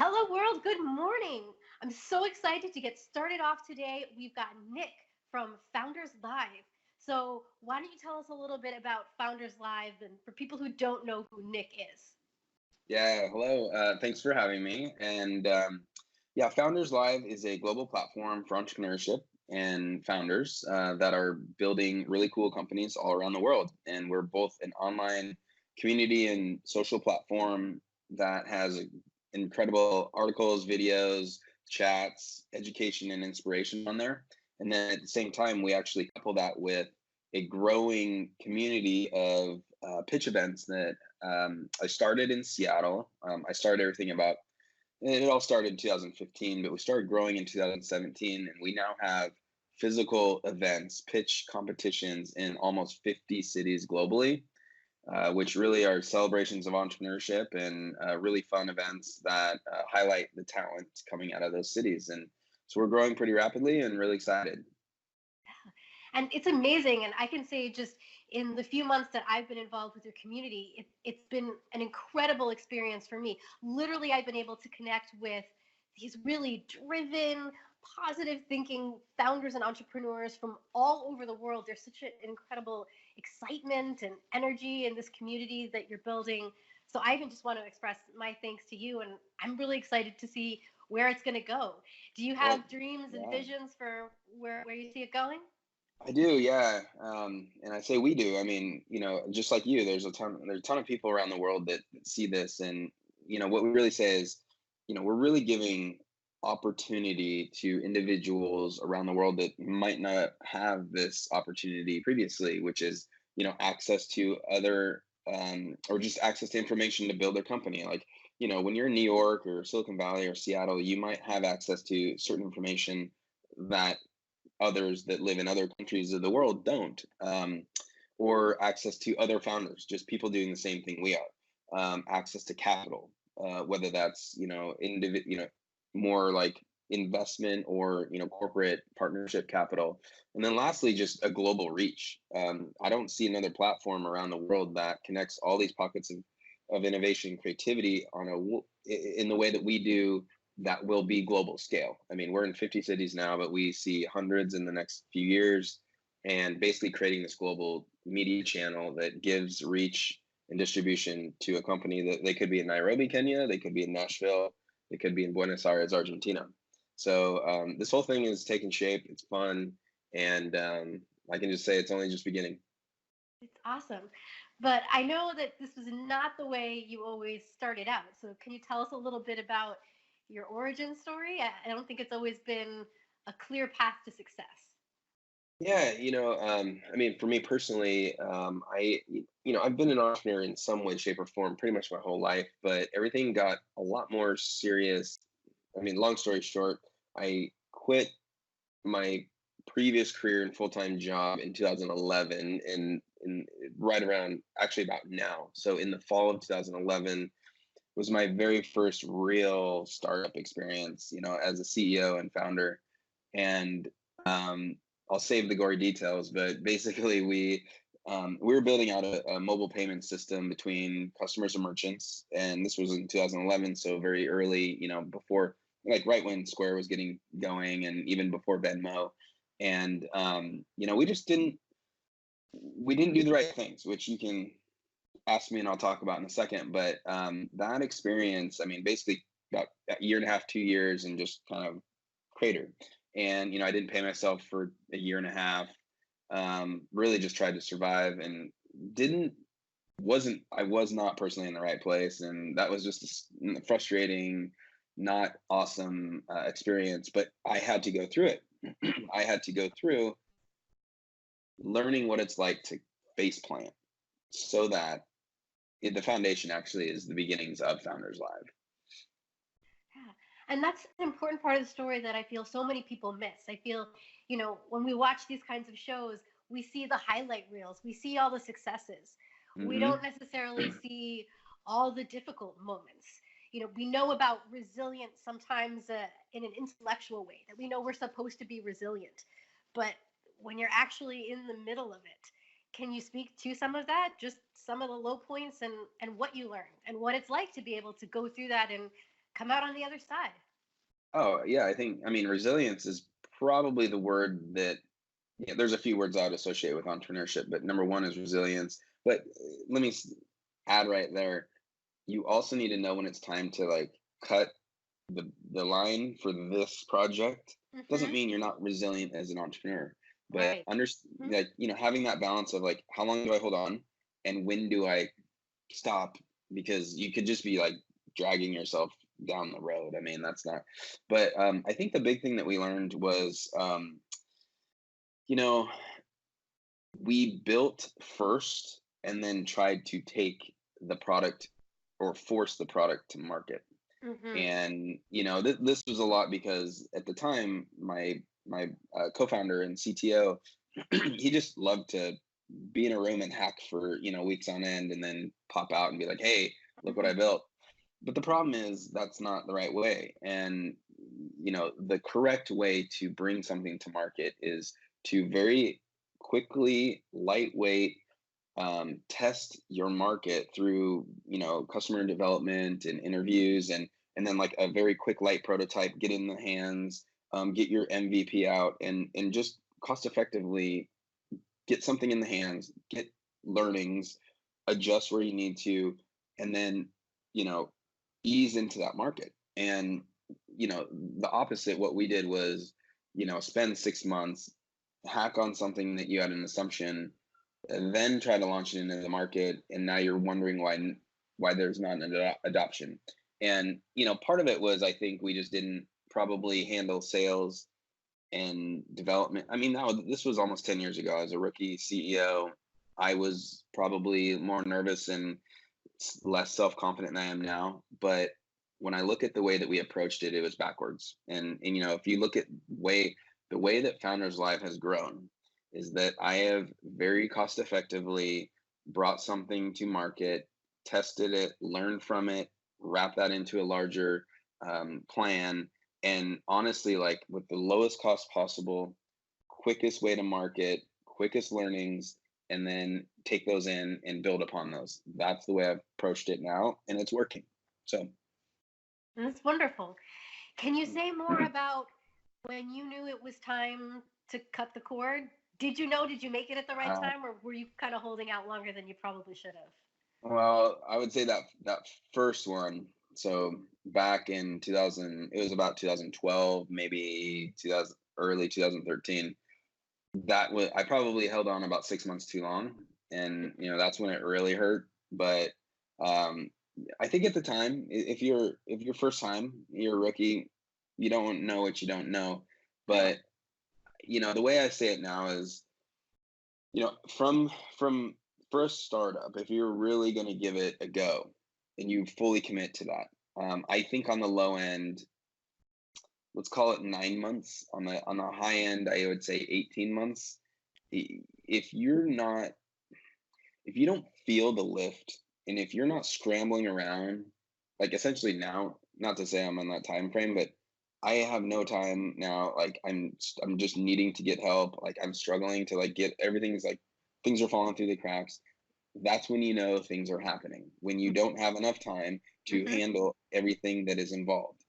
Hello, world. Good morning. I'm so excited to get started off today. We've got Nick from Founders Live. So, why don't you tell us a little bit about Founders Live and for people who don't know who Nick is? Yeah, hello. Thanks for having me. And Founders Live is a global platform for entrepreneurship and founders that are building really cool companies all around the world. And we're both an online community and social platform that has incredible articles, videos, chats, education, and inspiration on there. And then at the same time, we actually couple that with a growing community of pitch events that I started in Seattle. I started everything about, it all started in 2015, but we started growing in 2017, and we now have physical events, pitch competitions in almost 50 cities globally, which really are celebrations of entrepreneurship and really fun events that highlight the talent coming out of those cities. And so we're growing pretty rapidly and really excited. And it's amazing. And I can say, just in the few months that I've been involved with your community, it's been an incredible experience for me. Literally, I've been able to connect with these really driven, positive thinking founders and entrepreneurs from all over the world. There's such an incredible excitement and energy in this community that you're building. So I even just want to express my thanks to you. And I'm really excited to see where it's going to go. Do you Well, have dreams and yeah. visions for where you see it going? I do, yeah. And I say we do. I mean, just like you, there's a ton of people around the world that see this, and what we really say is, we're really giving opportunity to individuals around the world that might not have this opportunity previously, which is, access to other or just access to information to build their company. Like, when you're in New York or Silicon Valley or Seattle, you might have access to certain information that others that live in other countries of the world don't, or access to other founders, just people doing the same thing we are, access to capital, whether that's more like investment or corporate partnership capital, and then lastly just a global reach. I don't see another platform around the world that connects all these pockets of innovation and creativity in the way that we do, that will be global scale. I mean, we're in 50 cities now, but we see hundreds in the next few years, and basically creating this global media channel that gives reach and distribution to a company that they could be in Nairobi, Kenya, they could be in Nashville, they could be in Buenos Aires, Argentina. So this whole thing is taking shape. It's fun, and I can just say it's only just beginning. It's awesome. But I know that this was not the way you always started out. So can you tell us a little bit about your origin story? I don't think it's always been a clear path to success. Yeah, I mean, for me personally, I've been an entrepreneur in some way, shape, or form pretty much my whole life, but everything got a lot more serious. I mean, long story short, I quit my previous career and full-time job in 2011, and right around actually about now. So in the fall of 2011 was my very first real startup experience, as a CEO and founder. And I'll save the gory details, but basically we were building out a mobile payment system between customers and merchants, and this was in 2011, so very early, before, like, right when Square was getting going, and even before Venmo. And we didn't do the right things, which you can ask me and I'll talk about in a second. But that experience, I mean, basically about a year and a half, 2 years, and just kind of cratered. And I didn't pay myself for a year and a half. Really just tried to survive, and didn't wasn't I was not personally in the right place, and that was just a frustrating, not awesome experience. But I had to go through it. I had to go through learning what it's like to face plant, so that the foundation actually is the beginnings of Founders Live. Yeah. And that's an important part of the story that I feel so many people miss. I feel, when we watch these kinds of shows, we see the highlight reels, we see all the successes. We Hmm. don't necessarily see all the difficult moments. We know about resilience sometimes in an intellectual way, that we know we're supposed to be resilient. But when you're actually in the middle of it, can you speak to some of that? Just some of the low points and what you learned and what it's like to be able to go through that and come out on the other side? Oh, yeah, I mean, resilience is probably the word that, yeah, there's a few words I would associate with entrepreneurship, but number one is resilience. But let me add right there, you also need to know when it's time to like cut the line for this project. Doesn't Mm-hmm. mean you're not resilient as an entrepreneur, but Right. Mm-hmm. like, having that balance of like, how long do I hold on and when do I stop? Because you could just be like dragging yourself down the road. I mean, that's not, but I think the big thing that we learned was, you know we built first and then tried to take the product or force the product to market. Mm-hmm. And this was a lot because at the time my co-founder and CTO, he just loved to be in a room and hack for weeks on end and then pop out and be like, hey, look what I Mm-hmm. built. But the problem is that's not the right way. And the correct way to bring something to market is to very quickly, lightweight, test your market through customer development and interviews, and then like a very quick light prototype, get in the hands, get your MVP out, and just cost effectively get something in the hands, get learnings, adjust where you need to, and then you know ease into that market. And the opposite, what we did was spend 6 months, hack on something that you had an assumption, and then try to launch it into the market, and now you're wondering why there's not an adoption. And part of it was, I think we just didn't probably handle sales and development. I mean, now this was almost 10 years ago. As a rookie CEO, I was probably more nervous and less self-confident than I am now. But when I look at the way that we approached it, it was backwards. And if you look at the way that Founders Live has grown, is that I have very cost effectively brought something to market, tested it, learned from it, wrap that into a larger plan, and honestly, like with the lowest cost possible, quickest way to market, quickest learnings, and then take those in and build upon those. That's the way I've approached it now, and it's working. So, That's wonderful. Can you say more about when you knew it was time to cut the cord? Did you know? Did you make it at the right uh, time, or were you kind of holding out longer than you probably should have? well, I would say that first one. So back in 2000, it was about 2012, maybe 2000, early 2013. That was, I probably held on about 6 months too long, and that's when it really hurt. But um, I think at the time, if you're first time, you're a rookie, you don't know what you don't know. Mm-hmm. But the way I say it now is, from first startup, if you're really going to give it a go and you fully commit to that, I think on the low end, let's call it 9 months. On the high end, I would say 18 months. If you're not, if you don't feel the lift, and if you're not scrambling around, like essentially now, not to say I'm on that time frame, but I have no time now. Like I'm just needing to get help. Like I'm struggling to like get everything's like things are falling through the cracks. That's when things are happening. When you don't have enough time to Mm-hmm. handle everything that is involved.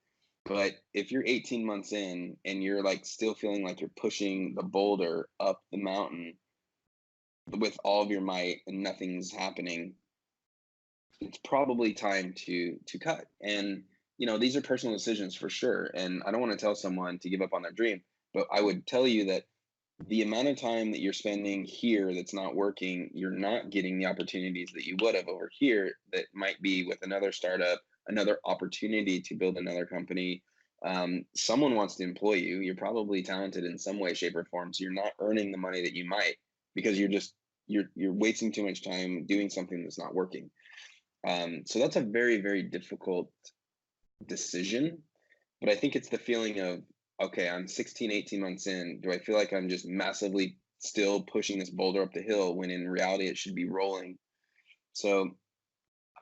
But if you're 18 months in and you're like still feeling like you're pushing the boulder up the mountain with all of your might and nothing's happening, it's probably time to cut. And these are personal decisions for sure. And I don't want to tell someone to give up on their dream, but I would tell you that the amount of time that you're spending here that's not working, you're not getting the opportunities that you would have over here that might be with another startup, another opportunity to build another company. Someone wants to employ you. You're probably talented in some way, shape, or form. So you're not earning the money that you might because you're wasting too much time doing something that's not working. So that's a very, very difficult decision. But I think it's the feeling of, okay, I'm 16, 18 months in. Do I feel like I'm just massively still pushing this boulder up the hill when in reality it should be rolling? So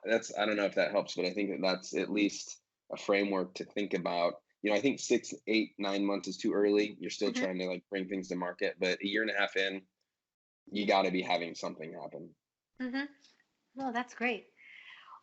I don't know if that helps, but I think that that's at least a framework to think about. I think 6, 8, 9 months is too early. You're still Mm-hmm. trying to like bring things to market, but a year and a half in, you got to be having something happen. Mm-hmm. No, that's great.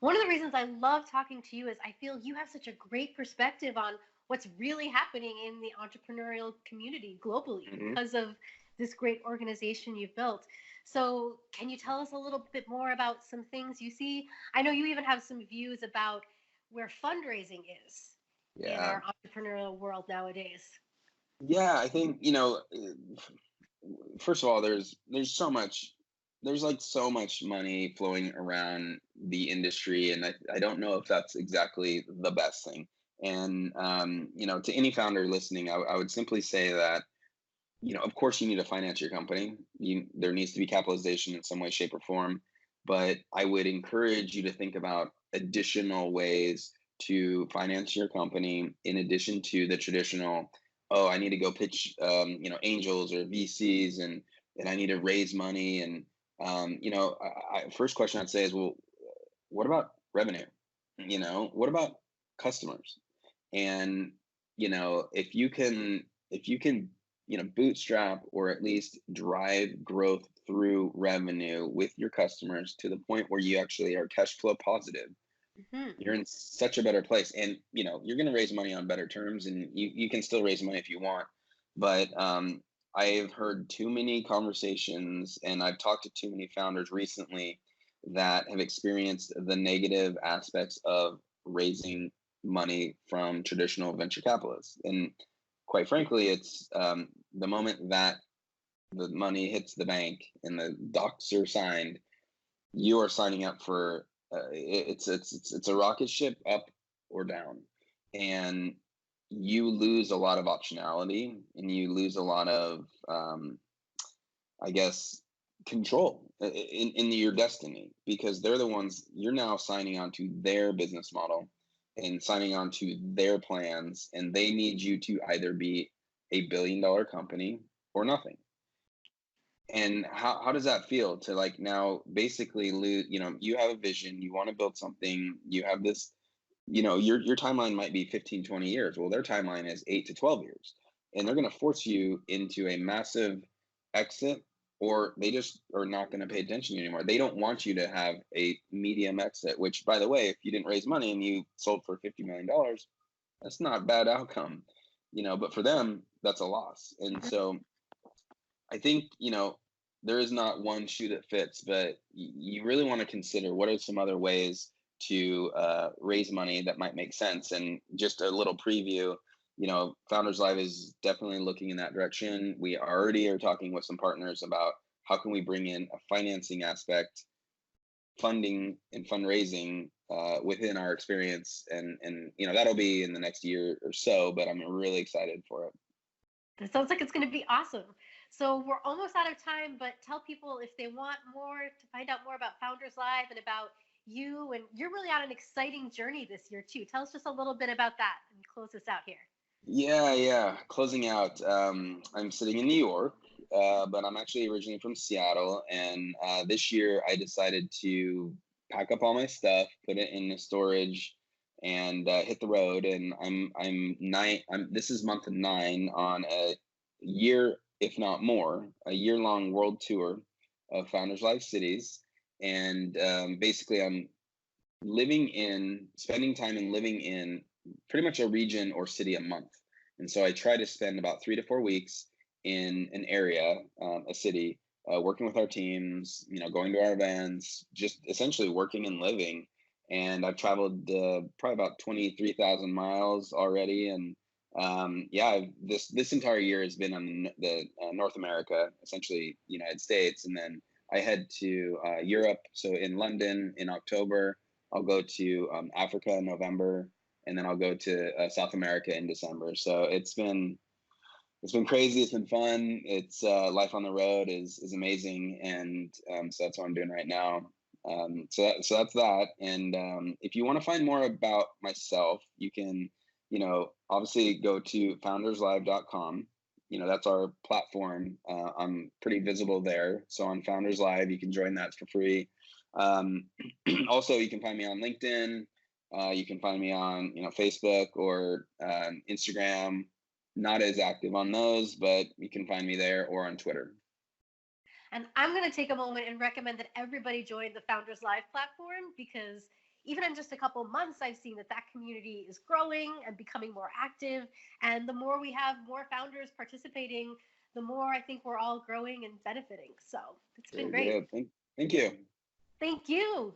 One of the reasons I love talking to you is I feel you have such a great perspective on what's really happening in the entrepreneurial community globally Hmm. because of this great organization you've built. So, can you tell us a little bit more about some things you see? I know you even have some views about where fundraising is in Yeah. our entrepreneurial world nowadays. Yeah, I think, first of all, there's so much, there's like so much money flowing around the industry, and I don't know if that's exactly the best thing. And to any founder listening, I would simply say that, of course you need to finance your company. There needs to be capitalization in some way, shape, or form. But I would encourage you to think about additional ways to finance your company in addition to the traditional, oh, I need to go pitch, angels or VCs, and I need to raise money. And, first question I'd say is, well, what about revenue? What about customers? And if you can bootstrap or at least drive growth through revenue with your customers to the point where you actually are cash flow positive, Hmm. you're in such a better place. And you're going to raise money on better terms, and you can still raise money if you want. But I've heard too many conversations, and I've talked to too many founders recently that have experienced the negative aspects of raising money from traditional venture capitalists. And quite frankly, it's the moment that the money hits the bank and the docs are signed, you are signing up for it's a rocket ship up or down. And you lose a lot of optionality, and you lose a lot of I guess control in your destiny, because they're the ones you're now signing on to their business model and signing on to their plans, and they need you to either be a $1 billion company or nothing. And how does that feel to, like, now basically lose, you have a vision, you want to build something, you have this, your timeline might be 15, 20 years. Well, their timeline is 8 to 12 years. And they're going to force you into a massive exit, or they just are not going to pay attention to you anymore. They don't want you to have a medium exit, which, by the way, if you didn't raise money and you sold for $50 million, that's not a bad outcome, but for them, that's a loss. And so I think, there is not one shoe that fits, but you really want to consider what are some other ways to raise money that might make sense. And just a little preview, Founders Live is definitely looking in that direction. We already are talking with some partners about how can we bring in a financing aspect, funding and fundraising within our experience. And that'll be in the next year or so, but I'm really excited for it. That sounds like it's going to be awesome. So we're almost out of time, but tell people if they want more to find out more about Founders Live and about you. And you're really on an exciting journey this year, too. Tell us just a little bit about that and close us out here. Yeah, yeah. Closing out, I'm sitting in New York, but I'm actually originally from Seattle. And this year I decided to pack up all my stuff, put it in the storage, and hit the road. And I'm nine. This is month 9 on a year, if not more, a year-long world tour of Founders Life cities. And basically, I'm spending time and living in pretty much a region or city a month. And so I try to spend about 3 to 4 weeks in an area, a city, working with our teams, going to our events, just essentially working and living. And I've traveled probably about 23,000 miles already. And yeah, this entire year has been on the North America, essentially United States. And then I head to Europe. So in London in October, I'll go to Africa in November, and then I'll go to South America in December. So it's been crazy. It's been fun. It's life on the road is amazing, and so that's what I'm doing right now. So that's that. And if you want to find more about myself, you can obviously go to founderslive.com. That's our platform. I'm pretty visible there. So on Founders Live, you can join that for free. Um, Also, you can find me on LinkedIn. You can find me on Facebook or Instagram. Not as active on those, but you can find me there or on Twitter. And I'm going to take a moment and recommend that everybody join the Founders Live platform because even in just a couple months, I've seen that community is growing and becoming more active. And the more we have more founders participating, the more I think we're all growing and benefiting. So it's been Very great. good. Thank you. Thank you.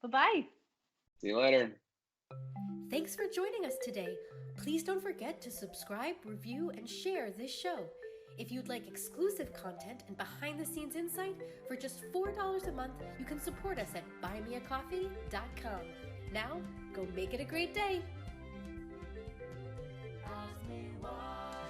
Bye-bye. See you later. Thanks for joining us today. Please don't forget to subscribe, review, and share this show. If you'd like exclusive content and behind-the-scenes insight, for just $4 a month, you can support us at buymeacoffee.com. Now, go make it a great day. Ask me why.